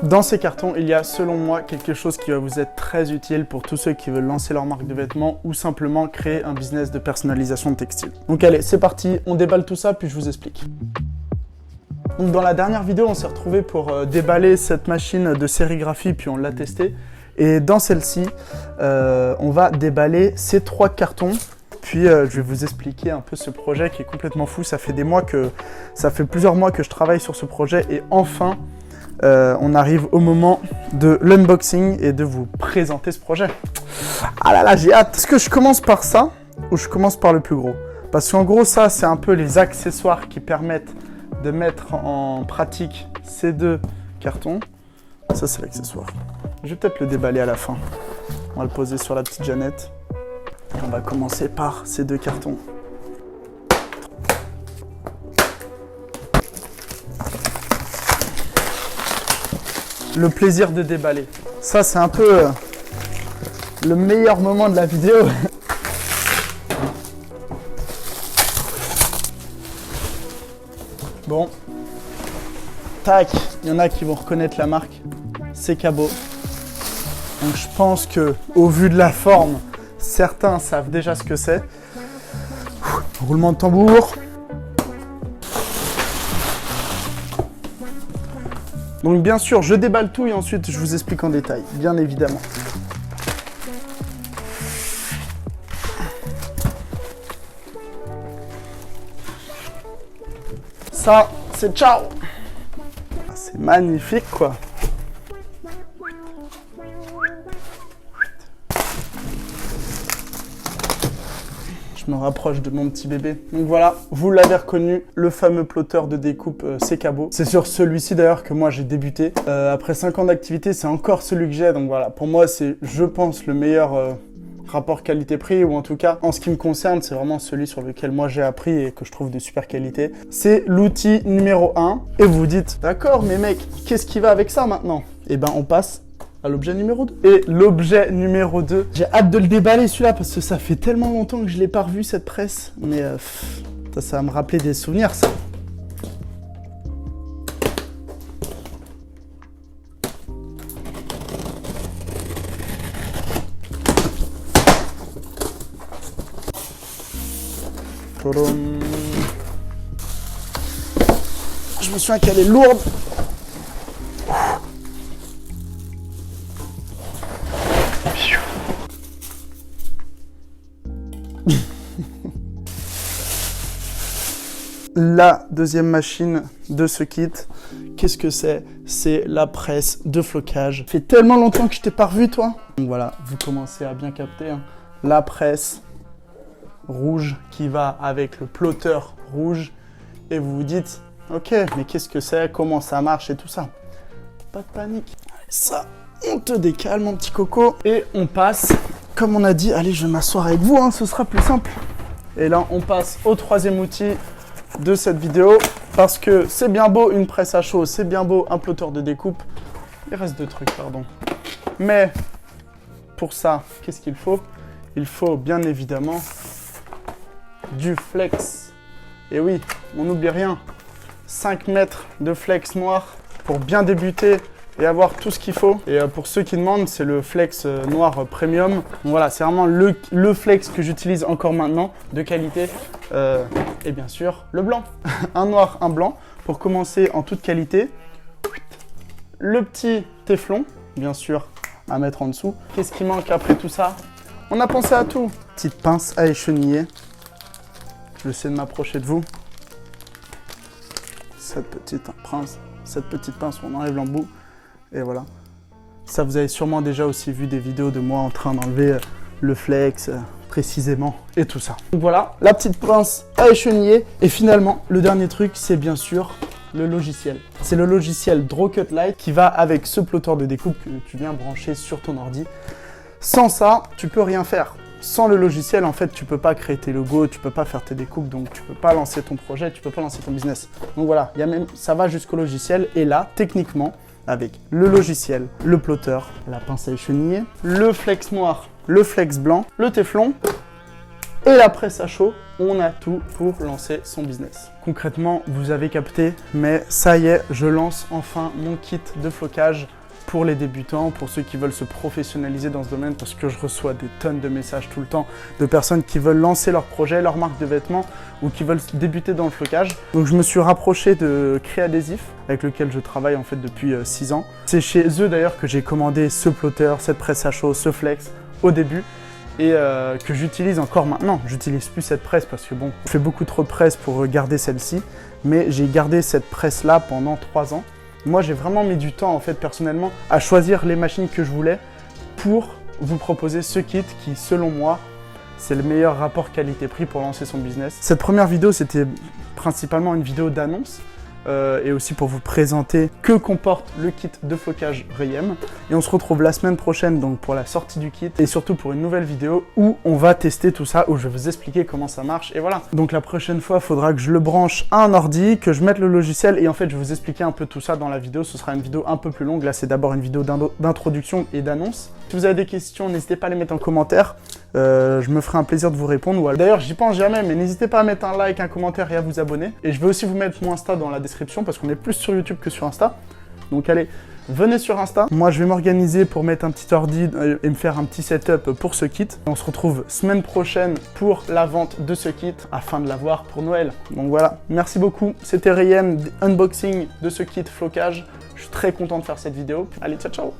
Dans ces cartons, il y a selon moi quelque chose qui va vous être très utile pour tous ceux qui veulent lancer leur marque de vêtements ou simplement créer un business de personnalisation de textile. Donc allez, c'est parti, on déballe tout ça puis je vous explique. Donc dans la dernière vidéo, on s'est retrouvé pour déballer cette machine de sérigraphie puis on l'a testée. Et dans celle-ci, on va déballer ces 3 cartons. Puis je vais vous expliquer un peu ce projet qui est complètement fou. Ça fait plusieurs mois que je travaille sur ce projet et enfin, on arrive au moment de l'unboxing et de vous présenter ce projet. Ah là là, j'ai hâte. Est-ce que je commence par ça ou je commence par le plus gros? Parce qu'en gros, ça, c'est un peu les accessoires qui permettent de mettre en pratique ces 2 cartons. Ça, c'est l'accessoire. Je vais peut-être le déballer à la fin. On va le poser sur la petite Jeannette. Et on va commencer par ces 2 cartons. Le plaisir de déballer. Ça, c'est un peu le meilleur moment de la vidéo. Bon. Tac. Il y en a qui vont reconnaître la marque. C'est Cabot. Donc je pense que, au vu de la forme, certains savent déjà ce que c'est. Roulement de tambour. Donc bien sûr, je déballe tout et ensuite je vous explique en détail, bien évidemment. Ça, c'est ciao. C'est magnifique quoi. Je me rapproche de mon petit bébé. Donc voilà, vous l'avez reconnu, le fameux plotter de découpe c'est Cabot. C'est sur celui-ci d'ailleurs que moi j'ai débuté. Après 5 ans d'activité, c'est encore celui que j'ai. Donc voilà, pour moi c'est, je pense, le meilleur rapport qualité-prix, ou en tout cas, en ce qui me concerne, c'est vraiment celui sur lequel moi j'ai appris et que je trouve de super qualité. C'est l'outil numéro 1. Et vous vous dites, d'accord, mais mec, qu'est-ce qui va avec ça maintenant? Eh ben, on passe à l'objet numéro 2. Et l'objet numéro 2, j'ai hâte de le déballer celui-là parce que ça fait tellement longtemps que je l'ai pas revu cette presse. Mais ça va me rappeler des souvenirs ça. Je me souviens qu'elle est lourde. La deuxième machine de ce kit, qu'est-ce que c'est? C'est la presse de flocage. Ça fait tellement longtemps que je t'ai pas revu, toi. Donc voilà, vous commencez à bien capter. Hein. La presse rouge qui va avec le plotter rouge. Et vous vous dites, ok, mais qu'est-ce que c'est? Comment ça marche et tout ça? Pas de panique. Allez, ça, on te décale, mon petit coco. Et on passe, comme on a dit, allez, je vais m'asseoir avec vous, hein, ce sera plus simple. Et là, on passe au troisième outil de cette vidéo, parce que c'est bien beau une presse à chaud, c'est bien beau un plotter de découpe, il reste 2 trucs, pardon. Mais pour ça, qu'est-ce qu'il faut? Il faut bien évidemment du flex. Et oui, on n'oublie rien, 5 mètres de flex noir pour bien débuter et avoir tout ce qu'il faut. Et pour ceux qui demandent, c'est le flex noir premium. Donc voilà, c'est vraiment le flex que j'utilise encore maintenant, de qualité. Et bien sûr, le blanc. Un noir, un blanc, pour commencer en toute qualité. Le petit téflon, bien sûr, à mettre en dessous. Qu'est-ce qui manque après tout ça? On a pensé à tout. Petite pince à écheniller. Je vais essayer de m'approcher de vous. Cette petite pince, on enlève l'embout. Et voilà. Ça, vous avez sûrement déjà aussi vu des vidéos de moi en train d'enlever le flex précisément et tout ça. Donc voilà, la petite pince à écheniller. Et finalement, le dernier truc, c'est bien sûr le logiciel. C'est le logiciel Drawcut Lite qui va avec ce plotter de découpe que tu viens brancher sur ton ordi. Sans ça, tu peux rien faire. Sans le logiciel, en fait, tu peux pas créer tes logos, tu peux pas faire tes découpes, donc tu peux pas lancer ton projet, tu peux pas lancer ton business. Donc voilà, ça va jusqu'au logiciel. Et là, techniquement, avec le logiciel, le plotter, la pince à écheniller, le flex noir, le flex blanc, le téflon, et la presse à chaud, on a tout pour lancer son business. Concrètement, vous avez capté, mais ça y est, je lance enfin mon kit de flocage pour les débutants, pour ceux qui veulent se professionnaliser dans ce domaine, parce que je reçois des tonnes de messages tout le temps de personnes qui veulent lancer leur projet, leur marque de vêtements ou qui veulent débuter dans le flocage. Donc je me suis rapproché de Créadhésif, avec lequel je travaille en fait depuis 6 ans. C'est chez eux d'ailleurs que j'ai commandé ce plotter, cette presse à chaud, ce flex au début et que j'utilise encore maintenant. J'utilise plus cette presse parce que bon, je fais beaucoup trop de presse pour garder celle-ci, mais j'ai gardé cette presse-là pendant 3 ans. Moi, j'ai vraiment mis du temps, en fait, personnellement, à choisir les machines que je voulais pour vous proposer ce kit qui, selon moi, c'est le meilleur rapport qualité-prix pour lancer son business. Cette première vidéo, c'était principalement une vidéo d'annonce et aussi pour vous présenter que comporte le kit de flocage Rayem. Et on se retrouve la semaine prochaine donc pour la sortie du kit et surtout pour une nouvelle vidéo où on va tester tout ça, où je vais vous expliquer comment ça marche et voilà. Donc la prochaine fois, il faudra que je le branche à un ordi, que je mette le logiciel et en fait je vais vous expliquer un peu tout ça dans la vidéo. Ce sera une vidéo un peu plus longue. Là, c'est d'abord une vidéo d'introduction et d'annonce. Si vous avez des questions, n'hésitez pas à les mettre en commentaire. Je me ferai un plaisir de vous répondre. D'ailleurs, j'y pense jamais, mais n'hésitez pas à mettre un like, un commentaire et à vous abonner. Et je vais aussi vous mettre mon Insta dans la description parce qu'on est plus sur YouTube que sur Insta. Donc allez, venez sur Insta. Moi, je vais m'organiser pour mettre un petit ordi et me faire un petit setup pour ce kit. On se retrouve semaine prochaine pour la vente de ce kit afin de l'avoir pour Noël. Donc voilà, merci beaucoup. C'était Rayem, unboxing de ce kit flocage. Je suis très content de faire cette vidéo. Allez, ciao, ciao!